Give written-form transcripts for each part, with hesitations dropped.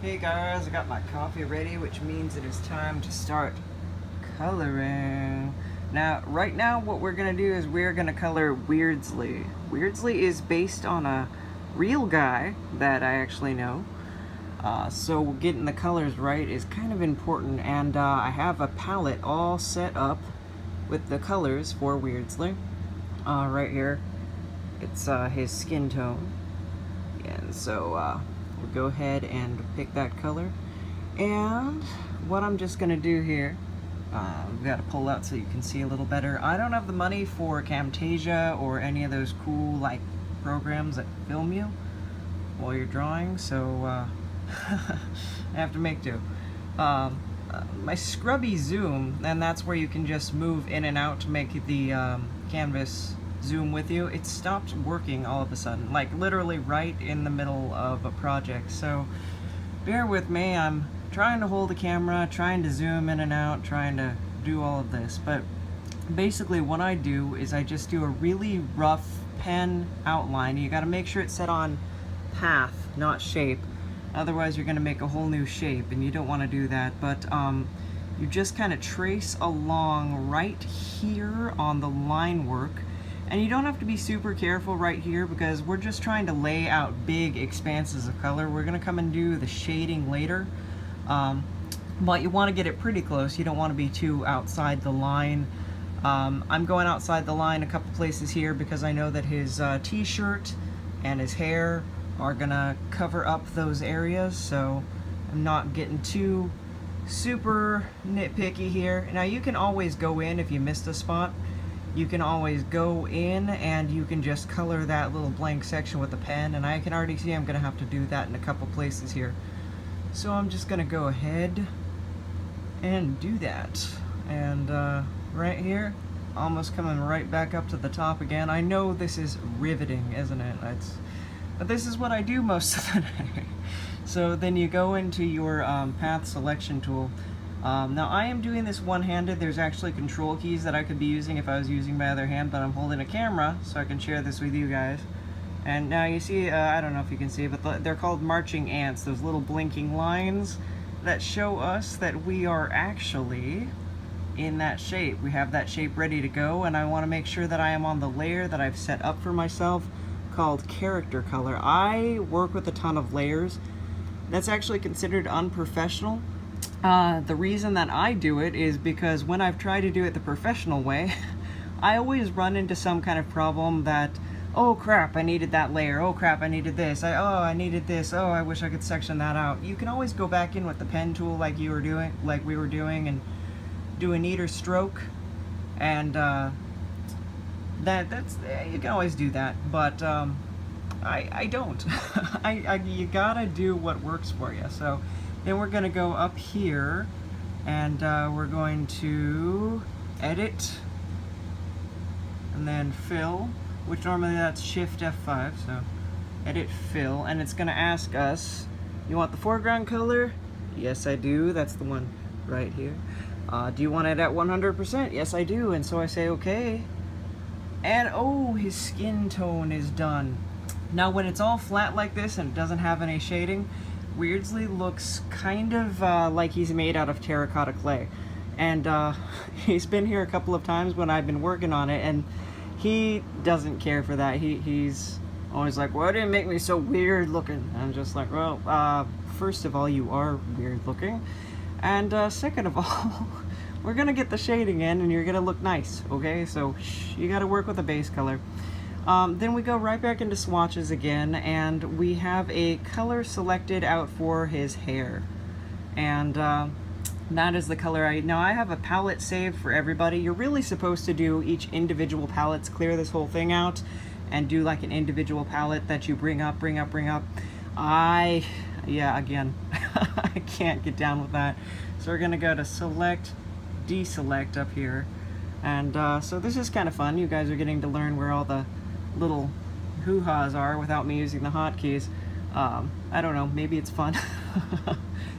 Hey guys, I got my coffee ready, which means it is time to start coloring. Now, right now what we're gonna do is we're gonna color Weirdsley. Weirdsley is based on a real guy that I actually know. So getting the colors right is kind of important, and I have a palette all set up with the colors for Weirdsley. Right here, it's his skin tone. And so we'll go ahead and pick that color. And what I'm just gonna do here, we've got to pull out so you can see a little better. I don't have the money for Camtasia or any of those cool like programs that film you while you're drawing, so I have to make do. My scrubby zoom, and that's where you can just move in and out to make the canvas zoom with you, it stopped working all of a sudden, like literally right in the middle of a project. So bear with me, I'm trying to hold the camera, trying to zoom in and out, trying to do all of this. But basically what I do is I just do a really rough pen outline. You got to make sure it's set on path, not shape, otherwise you're going to make a whole new shape, and you don't want to do that. But you just kind of trace along right here on the line work. And you don't have to be super careful right here because we're just trying to lay out big expanses of color. We're going to come and do the shading later. But you want to get it pretty close. You don't want to be too outside the line. I'm going outside the line a couple places here because I know that his t-shirt and his hair are going to cover up those areas. So I'm not getting too super nitpicky here. Now you can always go in if you missed a spot. You can always go in and you can just color that little blank section with a pen, and I can already see I'm gonna have to do that in a couple places here. So I'm just gonna go ahead and do that. And right here, almost coming right back up to the top again. I know this is riveting, isn't it? But this is what I do most of the day. So then you go into your path selection tool. Now I am doing this one-handed. There's actually control keys that I could be using if I was using my other hand, but I'm holding a camera so I can share this with you guys. And now you see, I don't know if you can see, but they're called marching ants, those little blinking lines that show us that we are actually in that shape. We have that shape ready to go, and I want to make sure that I am on the layer that I've set up for myself called character color. I work with a ton of layers. That's actually considered unprofessional. The reason that I do it is because when I've tried to do it the professional way, I always run into some kind of problem that, oh crap, I needed that layer, oh crap, I needed this, I needed this, oh, I wish I could section that out. You can always go back in with the pen tool like we were doing, and do a neater stroke, and that's you can always do that, but I don't. You gotta do what works for you. So then we're going to go up here, and we're going to edit, and then fill, which normally that's Shift F5, so edit fill, and it's going to ask us, you want the foreground color? Yes, I do. That's the one right here. Do you want it at 100%? Yes, I do. And so I say okay. And oh, his skin tone is done. Now when it's all flat like this and it doesn't have any shading, Weirdsley looks kind of like he's made out of terracotta clay. And he's been here a couple of times when I've been working on it, and he doesn't care for that. He's always like, why didn't it make me so weird looking? And I'm just like, well, first of all, you are weird looking. And second of all, we're gonna get the shading in and you're gonna look nice, okay? So you gotta work with a base color. Then we go right back into swatches again, and we have a color selected out for his hair. And that is the color now I have a palette saved for everybody. You're really supposed to do each individual palettes, clear this whole thing out, and do like an individual palette that you bring up. Yeah, again, I can't get down with that. So we're gonna go to select, deselect up here. And so this is kind of fun. You guys are getting to learn where all the little hoo-has are without me using the hotkeys. I don't know, maybe it's fun.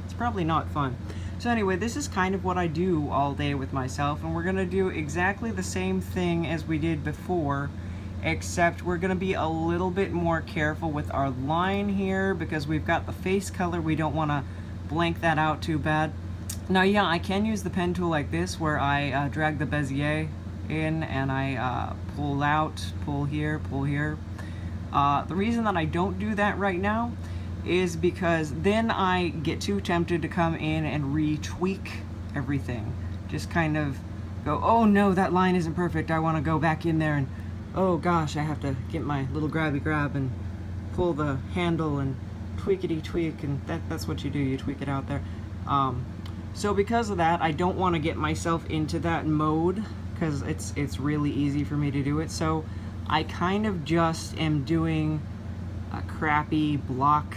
It's probably not fun. So anyway, this is kind of what I do all day with myself, and we're gonna do exactly the same thing as we did before except we're gonna be a little bit more careful with our line here because we've got the face color. We don't wanna blank that out too bad. Now, yeah, I can use the pen tool like this where I drag the Bezier in and I pull out, pull here, pull here. The reason that I don't do that right now is because then I get too tempted to come in and retweak everything. Just kind of go, oh no, that line isn't perfect. I want to go back in there and, oh gosh, I have to get my little grabby grab and pull the handle and tweakity tweak, and that's what you do, you tweak it out there. So because of that, I don't want to get myself into that mode because it's really easy for me to do it. So I kind of just am doing a crappy block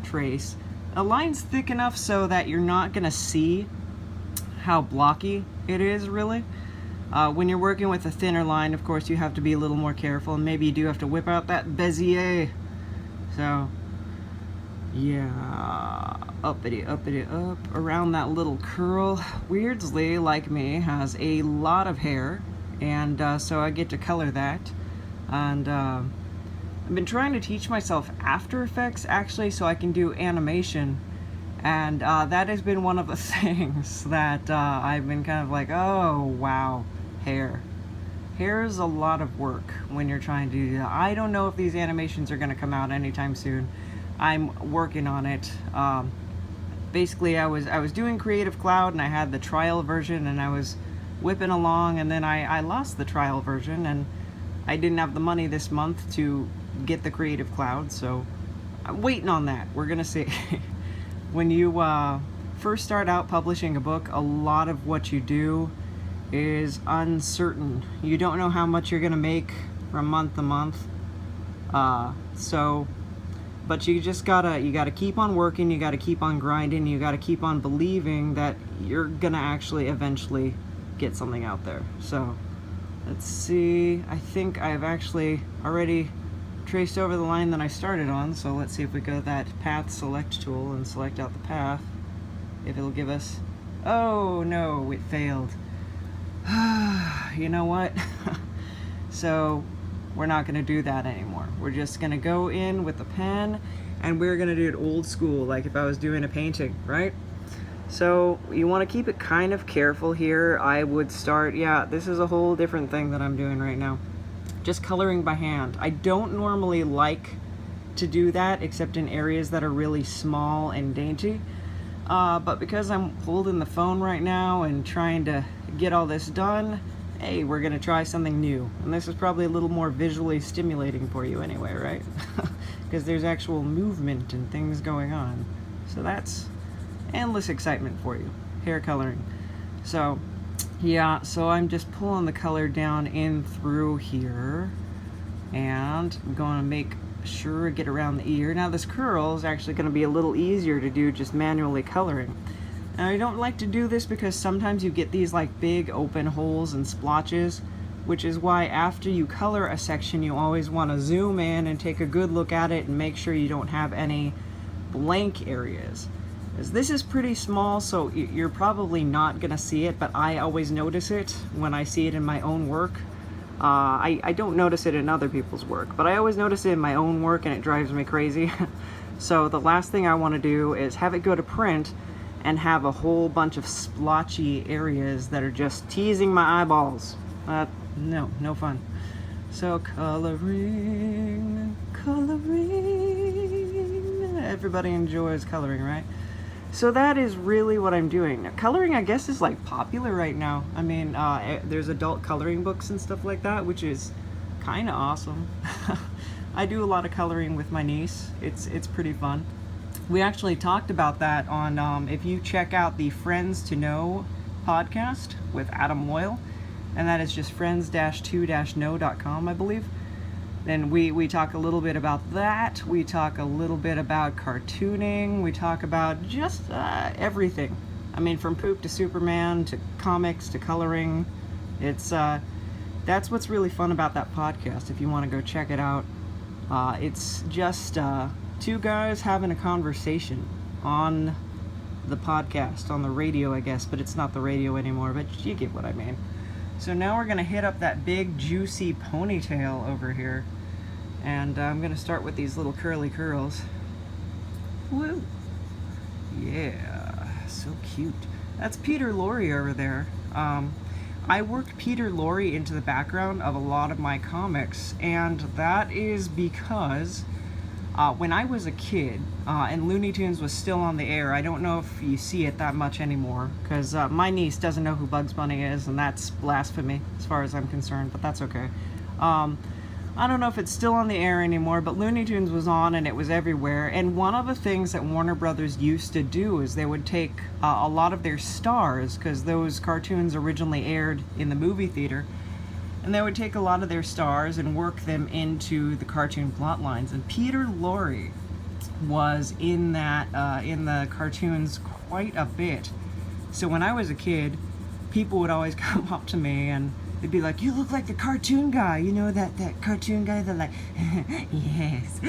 trace. The line's thick enough so that you're not gonna see how blocky it is really. When you're working with a thinner line, of course, you have to be a little more careful, and maybe you do have to whip out that Bezier. So yeah, uppity up around that little curl. Weirdsley, like me, has a lot of hair, and so I get to color that. And I've been trying to teach myself After Effects actually, so I can do animation, and that has been one of the things that I've been kind of like, oh wow, hair is a lot of work when you're trying to do that. I don't know if these animations are going to come out anytime soon. I'm working on it. Basically, I was doing Creative Cloud, and I had the trial version, and I was whipping along, and then I lost the trial version, and I didn't have the money this month to get the Creative Cloud, so I'm waiting on that. We're gonna see. When you first start out publishing a book, a lot of what you do is uncertain. You don't know how much you're gonna make from month to month. But you just gotta keep on working, you gotta keep on grinding, you gotta keep on believing that you're gonna actually eventually get something out there. So let's see, I think I've actually already traced over the line that I started on, so let's see if we go to that path select tool and select out the path, if it'll give us, oh no, it failed. You know what? So we're not going to do that anymore. We're just going to go in with the pen, and we're going to do it old school, like if I was doing a painting, right? So you want to keep it kind of careful here. I would start, yeah, this is a whole different thing that I'm doing right now. Just coloring by hand. I don't normally like to do that except in areas that are really small and dainty. But because I'm holding the phone right now and trying to get all this done, hey, we're gonna try something new. And this is probably a little more visually stimulating for you anyway, right? Because there's actual movement and things going on. So that's endless excitement for you. Hair coloring. So yeah, so I'm just pulling the color down in through here, and I'm going to make sure I get around the ear. Now this curl is actually going to be a little easier to do just manually coloring. Now I don't like to do this because sometimes you get these like big open holes and splotches, which is why after you color a section you always want to zoom in and take a good look at it and make sure you don't have any blank areas. As this is pretty small, so you're probably not gonna see it, but I always notice it when I see it in my own work. I don't notice it in other people's work, but I always notice it in my own work, and it drives me crazy. So the last thing I want to do is have it go to print and have a whole bunch of splotchy areas that are just teasing my eyeballs. No fun. So coloring. Everybody enjoys coloring, right? So that is really what I'm doing. Now, coloring, I guess, is like popular right now. I mean, there's adult coloring books and stuff like that, which is kind of awesome. I do a lot of coloring with my niece. It's pretty fun. We actually talked about that on, if you check out the Friends to Know podcast with Adam Loyal, and that is just friends-to-know.com, I believe. Then we talk a little bit about that. We talk a little bit about cartooning. We talk about just everything. I mean, from poop to Superman to comics to coloring. It's that's what's really fun about that podcast. If you want to go check it out, it's just two guys having a conversation on the podcast, on the radio, I guess. But it's not the radio anymore. But you get what I mean. So now we're gonna hit up that big juicy ponytail over here. And I'm gonna start with these little curly curls. Woo! Yeah, so cute. That's Peter Lorre over there. I worked Peter Lorre into the background of a lot of my comics, and that is because when I was a kid and Looney Tunes was still on the air, I don't know if you see it that much anymore, because my niece doesn't know who Bugs Bunny is, and that's blasphemy as far as I'm concerned, but that's okay. I don't know if it's still on the air anymore, but Looney Tunes was on and it was everywhere. And one of the things that Warner Brothers used to do is they would take a lot of their stars, because those cartoons originally aired in the movie theater, and they would take a lot of their stars and work them into the cartoon plot lines. And Peter Lorre was in that in the cartoons quite a bit. So when I was a kid, people would always come up to me and they'd be like, "You look like the cartoon guy, you know, that cartoon guy that like," yes.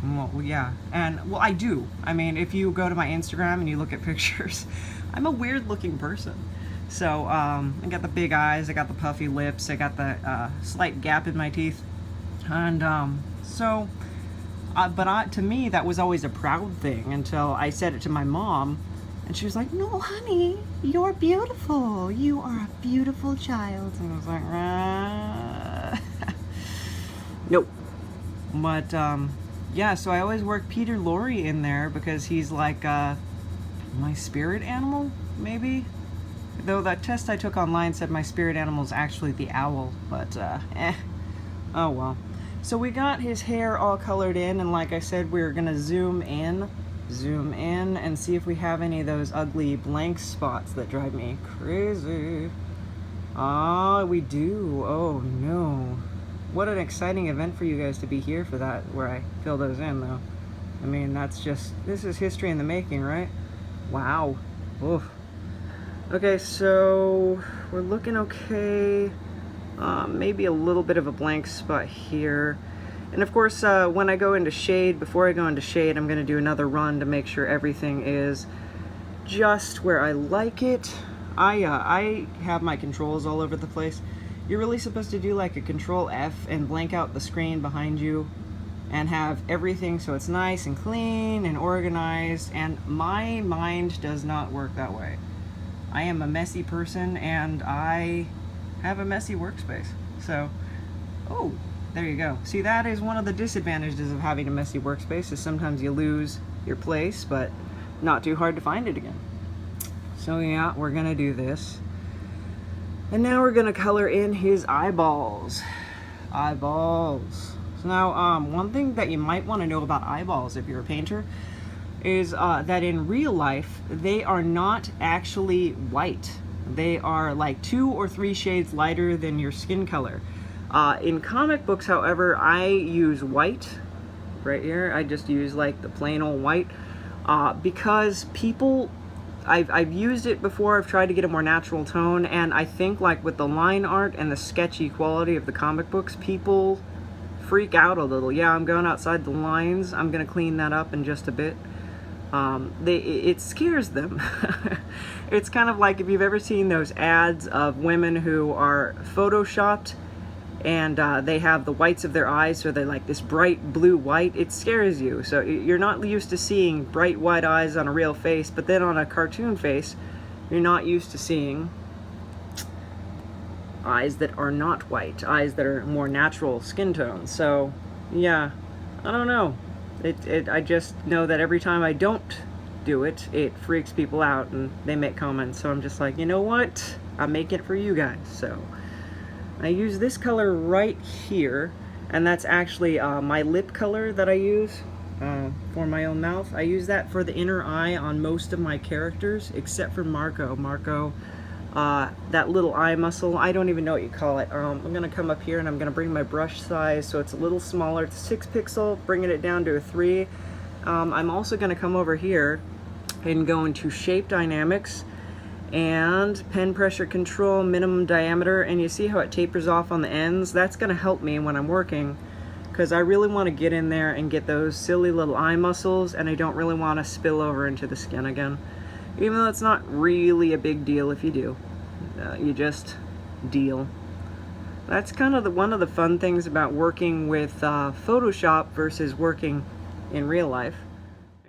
Well, yeah, and well, I do. I mean, if you go to my Instagram and you look at pictures, I'm a weird looking person. So, I got the big eyes, I got the puffy lips, I got the slight gap in my teeth, and to me, that was always a proud thing until I said it to my mom. And she was like, "No, honey, you're beautiful. You are a beautiful child." And I was like, nope. But, yeah, so I always work Peter Lorre in there because he's like my spirit animal, maybe? Though that test I took online said my spirit animal is actually the owl, but, oh well. So we got his hair all colored in, and like I said, we're gonna zoom in and see if we have any of those ugly blank spots that drive me crazy. Ah, we do. Oh no. What an exciting event for you guys to be here for that, where I fill those in though. I mean, this is history in the making, right? Wow. Oof. Okay, so we're looking okay. Maybe a little bit of a blank spot here. And of course, when I go into shade, before I go into shade, I'm going to do another run to make sure everything is just where I like it. I have my controls all over the place. You're really supposed to do like a Control F and blank out the screen behind you and have everything so it's nice and clean and organized, and my mind does not work that way. I am a messy person and I have a messy workspace. So, oh, there you go. See, that is one of the disadvantages of having a messy workspace, is sometimes you lose your place, but not too hard to find it again. So yeah, we're gonna do this. And now we're gonna color in his eyeballs. Eyeballs. So now, one thing that you might want to know about eyeballs if you're a painter is that in real life, they are not actually white. They are like 2 or 3 shades lighter than your skin color. In comic books, however, I use white right here. I just use like the plain old white because people, I've used it before. I've tried to get a more natural tone, and I think like with the line art and the sketchy quality of the comic books, people freak out a little. Yeah, I'm going outside the lines. I'm gonna clean that up in just a bit. It scares them. It's kind of like if you've ever seen those ads of women who are photoshopped and they have the whites of their eyes, so they're like this bright blue white. It scares you. So you're not used to seeing bright white eyes on a real face, but then on a cartoon face, you're not used to seeing eyes that are not white, eyes that are more natural skin tones. So yeah, I don't know. I just know that every time I don't do it, it freaks people out and they make comments. So I'm just like, you know what? I'm making it for you guys. So I use this color right here, and that's actually my lip color that I use for my own mouth. I use that for the inner eye on most of my characters, except for Marco. Marco, that little eye muscle, I don't even know what you call it. I'm gonna come up here and I'm gonna bring my brush size so it's a little smaller. It's 6 pixel, bringing it down to a 3. I'm also gonna come over here and go into shape dynamics and pen pressure control, minimum diameter, and you see how it tapers off on the ends? That's gonna help me when I'm working, because I really want to get in there and get those silly little eye muscles, and I don't really want to spill over into the skin again. Even though it's not really a big deal if you do. You just deal. That's kind of one of the fun things about working with Photoshop versus working in real life.